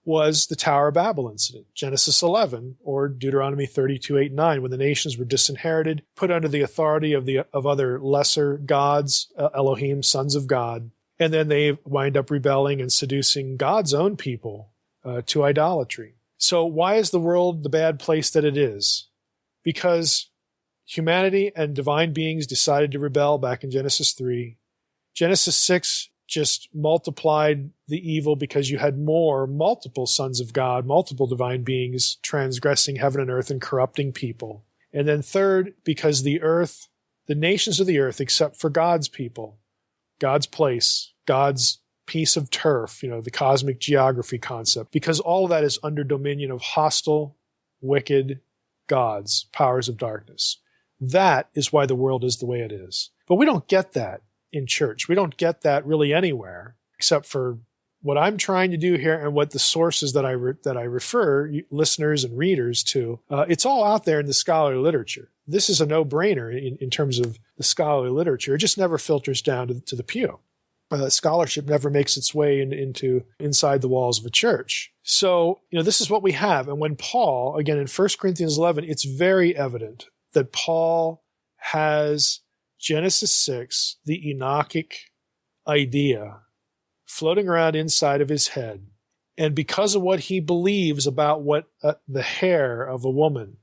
[SPEAKER 3] was the Tower of Babel incident, Genesis 11, or Deuteronomy 32:8-9, when the nations were disinherited, put under the authority of other lesser gods, Elohim, sons of God, and then they wind up rebelling and seducing God's own people to idolatry. So why is the world the bad place that it is? Because humanity and divine beings decided to rebel back in Genesis 3. Genesis 6 just multiplied the evil because you had multiple sons of God, multiple divine beings transgressing heaven and earth and corrupting people. And then third, because the earth, the nations of the earth, except for God's people, God's place, God's piece of turf, the cosmic geography concept, because all of that is under dominion of hostile, wicked gods, powers of darkness. That is why the world is the way it is. But we don't get that in church. We don't get that really anywhere, except for what I'm trying to do here and what the sources that I refer listeners and readers to. It's all out there in the scholarly literature. This is a no-brainer in terms of the scholarly literature. It just never filters down to the pew. Scholarship never makes its way into inside the walls of a church. So, this is what we have. And when Paul, again in 1 Corinthians 11, it's very evident that Paul has Genesis 6, the Enochic idea, floating around inside of his head. And because of what he believes about what the hair of a woman,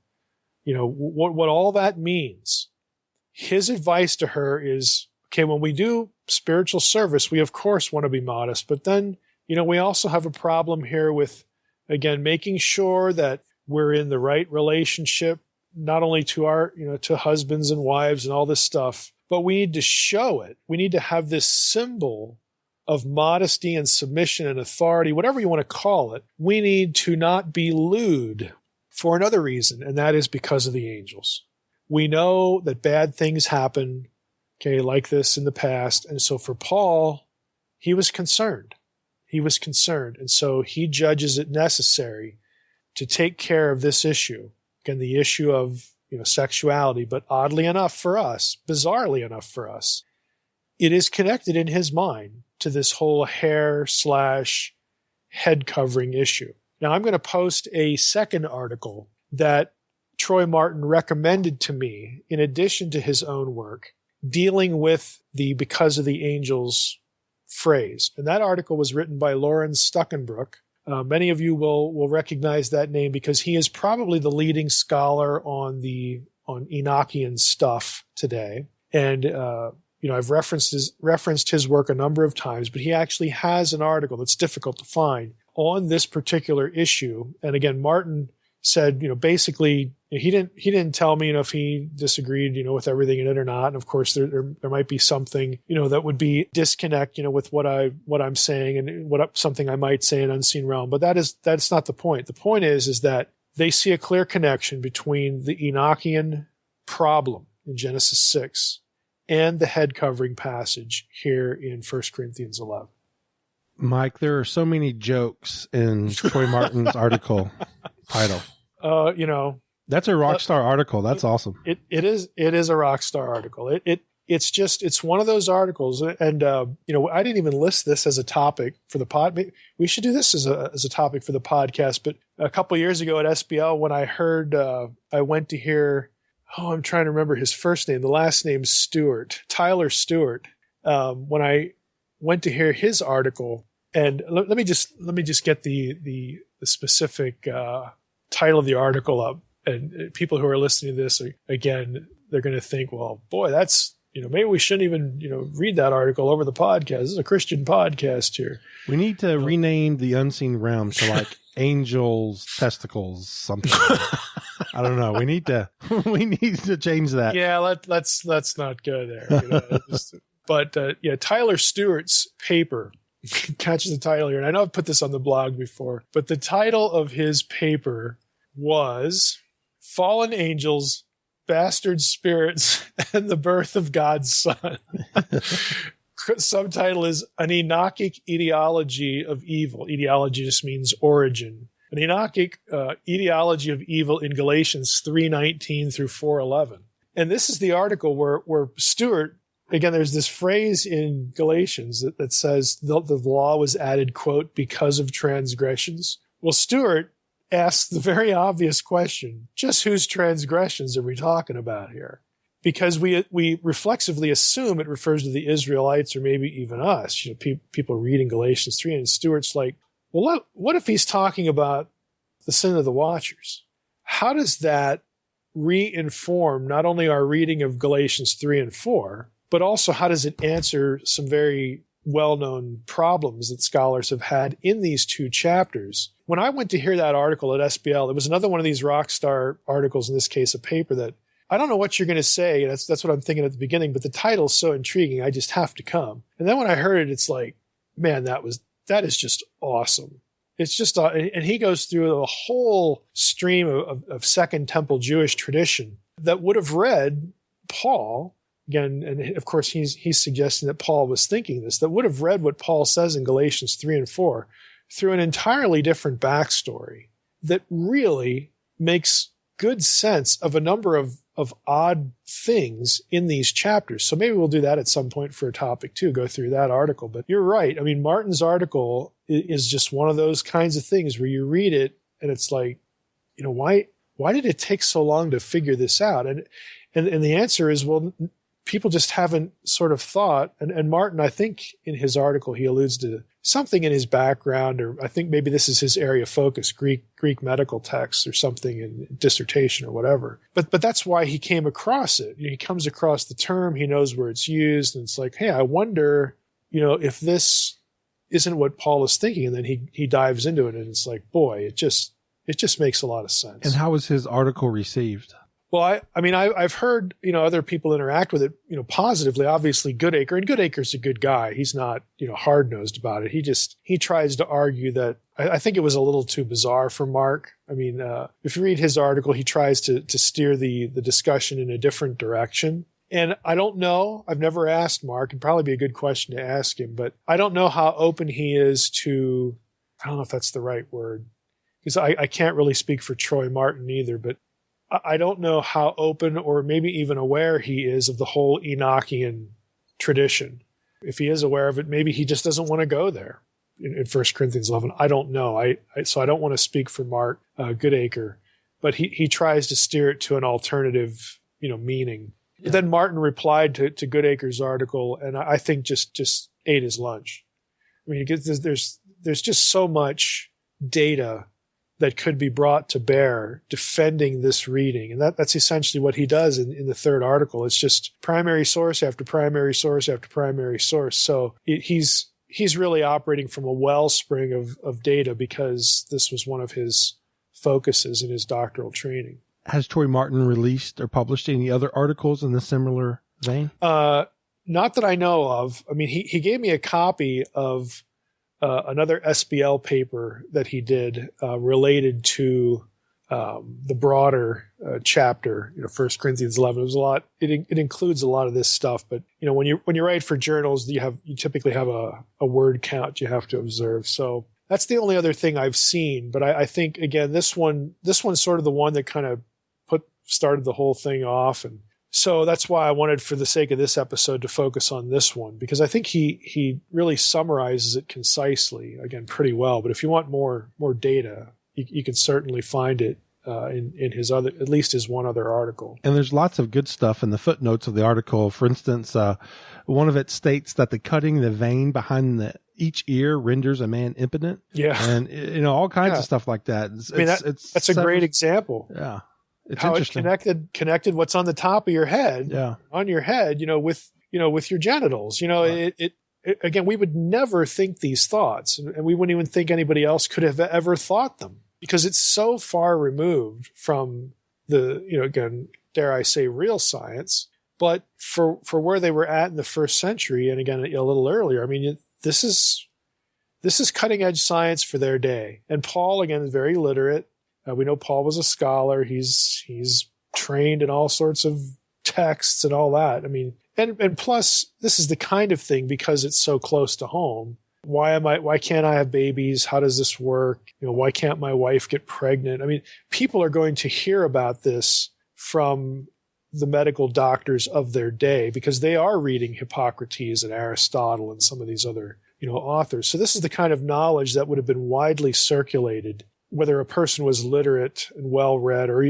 [SPEAKER 3] what all that means, his advice to her is, okay, when we do spiritual service, we of course want to be modest, but then, we also have a problem here with, again, making sure that we're in the right relationship, not only to our, to husbands and wives and all this stuff, but we need to show it. We need to have this symbol of modesty and submission and authority, whatever you want to call it. We need to not be lewd for another reason, and that is because of the angels. We know that bad things happen, like this in the past. And so for Paul, he was concerned. And so he judges it necessary to take care of this issue. Again, the issue of sexuality, but oddly enough for us, bizarrely enough for us, it is connected in his mind to this whole hair/head covering issue. Now, I'm going to post a second article that Troy Martin recommended to me in addition to his own work, dealing with the because of the angels phrase. And that article was written by Lauren Stuckenbrook. Many of you will recognize that name because he is probably the leading scholar on Enochian stuff today. And I've referenced his work a number of times, but he actually has an article that's difficult to find on this particular issue. And again, Martin said, basically he didn't tell me, if he disagreed, with everything in it or not. And of course, there might be something, that would be disconnect, with what I'm saying and something I might say in unseen realm. But that's not the point. The point is that they see a clear connection between the Enochian problem in Genesis 6 and the head covering passage here in 1 Corinthians 11.
[SPEAKER 2] Mike, there are so many jokes in Troy Martin's article title. That's a rock star article. That's awesome.
[SPEAKER 3] It is a rock star article. It's one of those articles. And, I didn't even list this as a topic for the pod. We should do this as a topic for the podcast. But a couple of years ago at SBL, when I heard, I went to hear, I'm trying to remember his first name. The last name's Stewart, Tyler Stewart. When I went to hear his article, and let me just get the specific title of the article up. And people who are listening to this, again, they're going to think, well, boy, that's, maybe we shouldn't even, read that article over the podcast. This is a Christian podcast here.
[SPEAKER 2] We need to rename the unseen realm to like angels' testicles, something. I don't know. We need to change that.
[SPEAKER 3] Yeah, let's not go there. But Tyler Stewart's paper catches the title here, and I know I've put this on the blog before, but the title of his paper was "Fallen Angels, Bastard Spirits, and the Birth of God's Son." Subtitle is "An Enochic Etiology of Evil." Etiology just means origin. An Enochic etiology of evil in Galatians 3:19 through 4:11. And this is the article where Stewart, again, there's this phrase in Galatians that says the law was added, quote, because of transgressions. Well, Stewart asks the very obvious question, just whose transgressions are we talking about here? Because we reflexively assume it refers to the Israelites or maybe even us, people reading Galatians 3, and Stewart's like, well, what if he's talking about the sin of the watchers? How does that re-inform not only our reading of Galatians 3 and 4, but also how does it answer some very well-known problems that scholars have had in these two chapters? When I went to hear that article at SBL, it was another one of these rock star articles, in this case a paper that I don't know what you're going to say. That's what I'm thinking at the beginning, but the title's so intriguing, I just have to come. And then when I heard it, it's like, man, that is just awesome. It's just, and he goes through a whole stream of Second Temple Jewish tradition that would have read Paul, again, and of course he's suggesting that Paul was thinking this, that would have read what Paul says in Galatians 3 and 4 through an entirely different backstory that really makes good sense of a number of odd things in these chapters. So maybe we'll do that at some point for a topic too, go through that article. But you're right. I mean, Martin's article is just one of those kinds of things where you read it and it's like, why did it take so long to figure this out? And the answer is, well, people just haven't sort of thought, and Martin, I think in his article, he alludes to something in his background, or I think maybe this is his area of focus, Greek medical texts or something in dissertation or whatever. But that's why he came across it. He comes across the term, he knows where it's used, and it's like, hey, I wonder, if this isn't what Paul is thinking. And then he dives into it, and it's like, boy, it just makes a lot of sense.
[SPEAKER 2] And how was his article received?
[SPEAKER 3] Well, I've heard, other people interact with it, positively. Obviously, Goodacre, and Goodacre's a good guy. He's not, hard-nosed about it. He tries to argue that I think it was a little too bizarre for Mark. I mean, if you read his article, he tries to steer the discussion in a different direction. And I don't know. I've never asked Mark. It'd probably be a good question to ask him, but I don't know how open he is to. I don't know if that's the right word, because I can't really speak for Troy Martin either, but I don't know how open or maybe even aware he is of the whole Enochian tradition. If he is aware of it, maybe he just doesn't want to go there in 1 Corinthians 11. I don't know. So I don't want to speak for Mark Goodacre, but he tries to steer it to an alternative, meaning. Yeah. Then Martin replied to Goodacre's article, and I think just ate his lunch. I mean, there's just so much data that could be brought to bear defending this reading. And that's essentially what he does in the third article. It's just primary source after primary source after primary source. So he's really operating from a wellspring of data, because this was one of his focuses in his doctoral training.
[SPEAKER 2] Has Troy Martin released or published any other articles in the similar vein?
[SPEAKER 3] Not that I know of. I mean, he gave me a copy of another SBL paper that he did related to the broader chapter, 1 Corinthians 11. It was a lot. It includes a lot of this stuff, but when you write for journals, you typically have a word count you have to observe. So that's the only other thing I've seen. But I think again, this one's sort of the one that kind of started the whole thing off, and so that's why I wanted, for the sake of this episode, to focus on this one, because I think he really summarizes it concisely, again, pretty well. But if you want more data, you can certainly find it in his other, at least his one other article.
[SPEAKER 2] And there's lots of good stuff in the footnotes of the article. For instance, one of it states that the cutting the vein behind each ear renders a man impotent.
[SPEAKER 3] Yeah.
[SPEAKER 2] And, all kinds of stuff like that.
[SPEAKER 3] That's a great example.
[SPEAKER 2] Yeah. It's
[SPEAKER 3] how
[SPEAKER 2] interesting.
[SPEAKER 3] It connected what's on the top of your head,
[SPEAKER 2] yeah,
[SPEAKER 3] on your head, with your genitals.
[SPEAKER 2] Right.
[SPEAKER 3] It again, we would never think these thoughts, and we wouldn't even think anybody else could have ever thought them, because it's so far removed from the, again, dare I say, real science. But for where they were at in the first century, and again, a little earlier, I mean, this is cutting edge science for their day. And Paul, again, is very literate. We know Paul was a scholar. He's trained in all sorts of texts and all that. I mean, and plus, this is the kind of thing, because it's so close to home. Why can't I have babies? How does this work? Why can't my wife get pregnant? I mean, people are going to hear about this from the medical doctors of their day, because they are reading Hippocrates and Aristotle and some of these other, authors. So this is the kind of knowledge that would have been widely circulated, whether a person was literate and well-read or,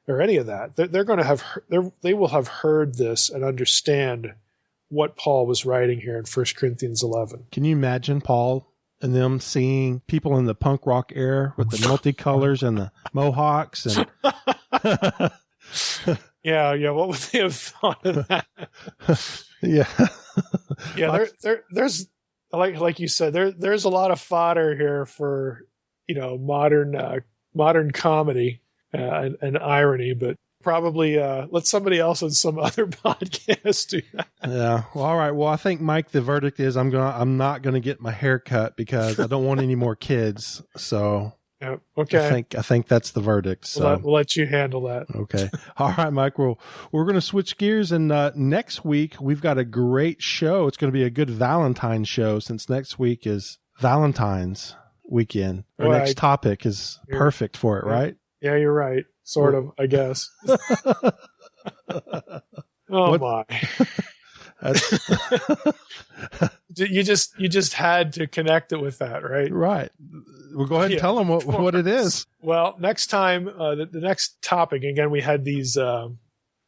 [SPEAKER 3] or any of that. They will have heard this and understand what Paul was writing here in 1 Corinthians 11.
[SPEAKER 2] Can you imagine Paul and them seeing people in the punk rock era with the multicolors and the mohawks and
[SPEAKER 3] Yeah. What would they have thought of that?
[SPEAKER 2] Yeah.
[SPEAKER 3] Yeah. There's like you said, there's a lot of fodder here for, modern comedy and irony, but probably let somebody else on some other podcast do that.
[SPEAKER 2] Yeah. Well, all right. Well, I think, Mike, the verdict is I'm not gonna get my hair cut because I don't want any more kids. So
[SPEAKER 3] yeah, okay.
[SPEAKER 2] I think that's the verdict. So
[SPEAKER 3] we'll let you handle that.
[SPEAKER 2] Okay. All right, Mike. We're going to switch gears, and next week we've got a great show. It's going to be a good Valentine's show, since next week is Valentine's weekend. Our next topic is perfect for it, right?
[SPEAKER 3] Yeah, you're right. Sort of, I guess. My. You just had to connect it with that, right?
[SPEAKER 2] Right. We'll go ahead and tell them what it is.
[SPEAKER 3] Well, next time, the next topic, again, we had these,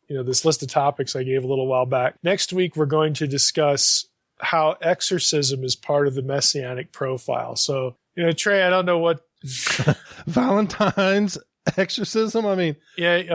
[SPEAKER 3] this list of topics I gave a little while back. Next week, we're going to discuss how exorcism is part of the messianic profile. So, Trey, I don't know what
[SPEAKER 2] Valentine's exorcism. I mean,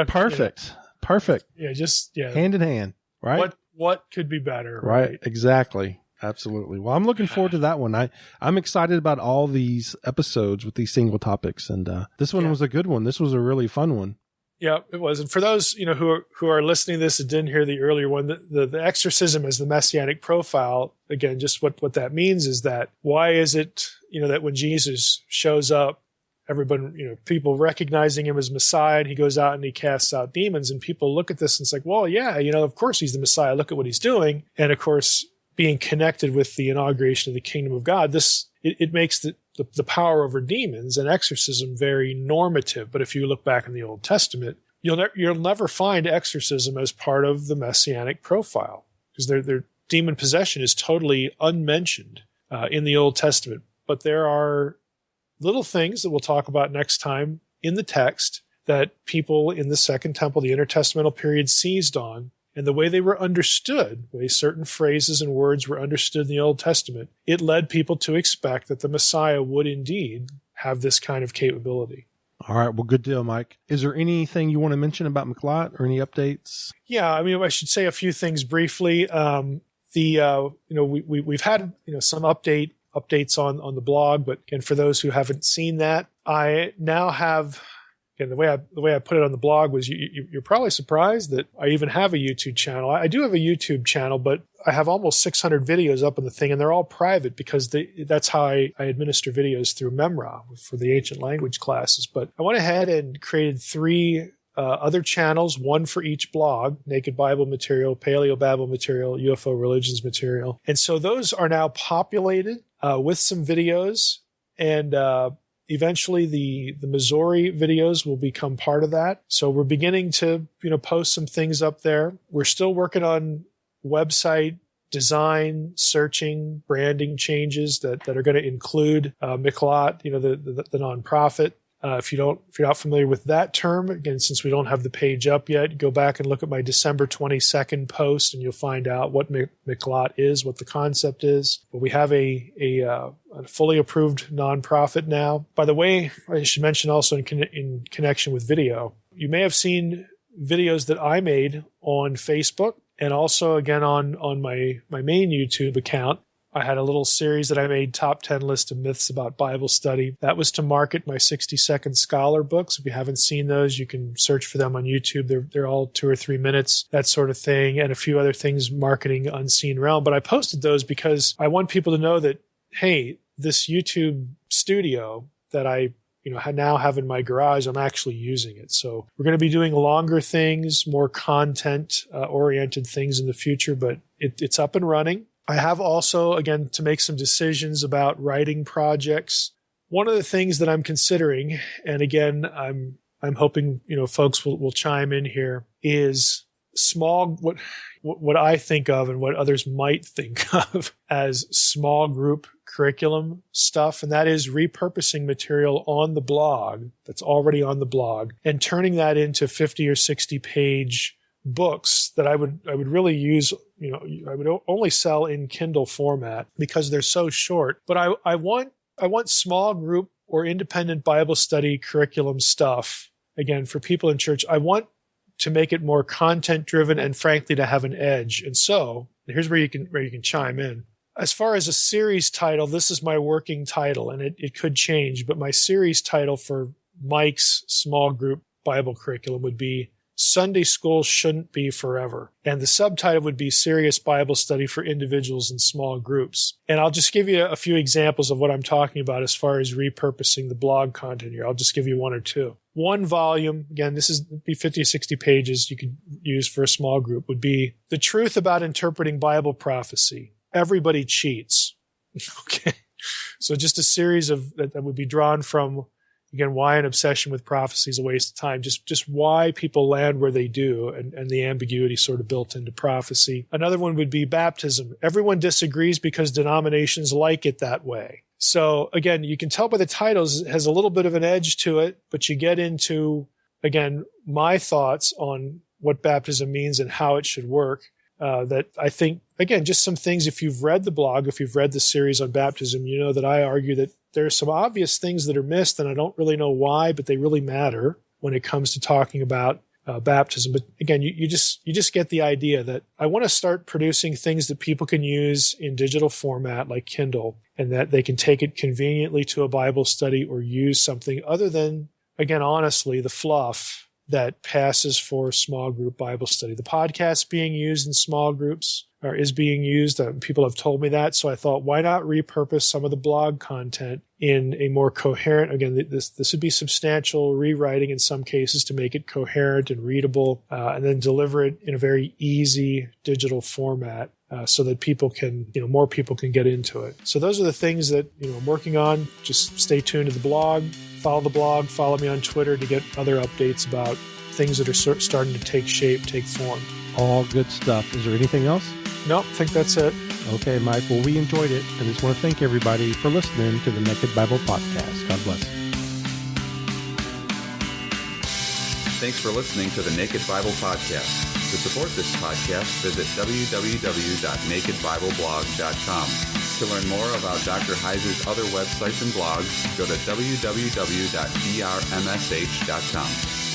[SPEAKER 2] perfect. Perfect.
[SPEAKER 3] Yeah,
[SPEAKER 2] hand in hand, right?
[SPEAKER 3] What could be better?
[SPEAKER 2] Right. Exactly. Absolutely. Well, I'm looking forward to that one. I'm excited about all these episodes with these single topics, and this one was a good one. This was a really fun one.
[SPEAKER 3] Yeah, it was. And for those who are listening to this and didn't hear the earlier one, the exorcism as the messianic profile. Again, just what that means is that why is it that when Jesus shows up, everybody, people recognizing him as Messiah, and he goes out and he casts out demons, and people look at this and it's like, well, yeah, of course he's the Messiah. Look at what he's doing, and of course, being connected with the inauguration of the kingdom of God, it makes the power over demons and exorcism very normative. But if you look back in the Old Testament, you'll never find exorcism as part of the messianic profile, because their demon possession is totally unmentioned in the Old Testament. But there are little things that we'll talk about next time in the text that people in the Second Temple, the intertestamental period, seized on. And the way they were understood, the way certain phrases and words were understood in the Old Testament, it led people to expect that the Messiah would indeed have this kind of capability.
[SPEAKER 2] All right. Well, good deal, Mike. Is there anything you want to mention about McLeod or any updates?
[SPEAKER 3] Yeah, I mean, I should say a few things briefly. We've had some updates on the blog, but again, for those who haven't seen that, I now have. And the way I put it on the blog was you're probably surprised that I even have a YouTube channel. I do have a YouTube channel, but I have almost 600 videos up on the thing, and they're all private because that's how I administer videos through Memra for the ancient language classes. But I went ahead and created 3 other channels, one for each blog: Naked Bible material, Paleo Bible material, UFO religions material. And so those are now populated with some videos, and eventually the Missouri videos will become part of that. So we're beginning to, post some things up there. We're still working on website design, searching, branding changes that are going to include Miklot, the nonprofit. If you're not familiar with that term, again, since we don't have the page up yet, go back and look at my December 22nd post, and you'll find out what Miklot is, what the concept is. But we have a fully approved nonprofit now. By the way, I should mention also in connection with video, you may have seen videos that I made on Facebook, and also again on my main YouTube account. I had a little series that I made, Top 10 List of Myths About Bible Study. That was to market my 60-second scholar books. If you haven't seen those, you can search for them on YouTube. They're all 2 or 3 minutes, that sort of thing, and a few other things marketing Unseen Realm. But I posted those because I want people to know that, hey, this YouTube studio that I now have in my garage, I'm actually using it. So we're going to be doing longer things, more content oriented things in the future, but it's up and running. I have also, again, to make some decisions about writing projects. One of the things that I'm considering, and again, I'm hoping, folks will chime in here, is what I think of and what others might think of as small group curriculum stuff, and that is repurposing material on the blog that's already on the blog and turning that into 50 or 60 page books that I would really use. I would only sell in Kindle format because they're so short. But I want small group or independent Bible study curriculum stuff, again, for people in church. I want to make it more content driven and frankly to have an edge. And so here's where you can chime in. As far as a series title, this is my working title, and it could change, but my series title for Mike's small group Bible curriculum would be Sunday School Shouldn't Be Forever. And the subtitle would be Serious Bible Study for Individuals in Small Groups. And I'll just give you a few examples of what I'm talking about as far as repurposing the blog content here. I'll just give you 1 or 2. 1 volume, again, this is be 50 or 60 pages you could use for a small group, would be The Truth About Interpreting Bible Prophecy. Everybody cheats. Okay. So just a series of that would be drawn from, again, why an obsession with prophecy is a waste of time. Just why people land where they do and the ambiguity sort of built into prophecy. Another one would be baptism. Everyone disagrees because denominations like it that way. So again, you can tell by the titles, it has a little bit of an edge to it, but you get into, again, my thoughts on what baptism means and how it should work. That I think, again, just some things, if you've read the blog, if you've read the series on baptism, you know that I argue that there are some obvious things that are missed, and I don't really know why, but they really matter when it comes to talking about baptism. But again, you just get the idea that I want to start producing things that people can use in digital format like Kindle, and that they can take it conveniently to a Bible study or use something other than, again, honestly, the fluff that passes for small group Bible study. The podcast being used in small groups or is being used. People have told me that. So I thought, why not repurpose some of the blog content in a more coherent, again, this would be substantial rewriting in some cases to make it coherent and readable, and then deliver it in a very easy digital format. So that people can, more people can get into it. So those are the things that, I'm working on. Just stay tuned to the blog, follow me on Twitter to get other updates about things that are starting to take shape, take form.
[SPEAKER 2] All good stuff. Is there anything else?
[SPEAKER 3] Nope, I think that's it.
[SPEAKER 2] Okay, Mike. Well, we enjoyed it, and just want to thank everybody for listening to the Naked Bible Podcast. God bless.
[SPEAKER 4] Thanks for listening to the Naked Bible Podcast. To support this podcast, visit www.nakedbibleblog.com. To learn more about Dr. Heiser's other websites and blogs, go to www.drmsh.com.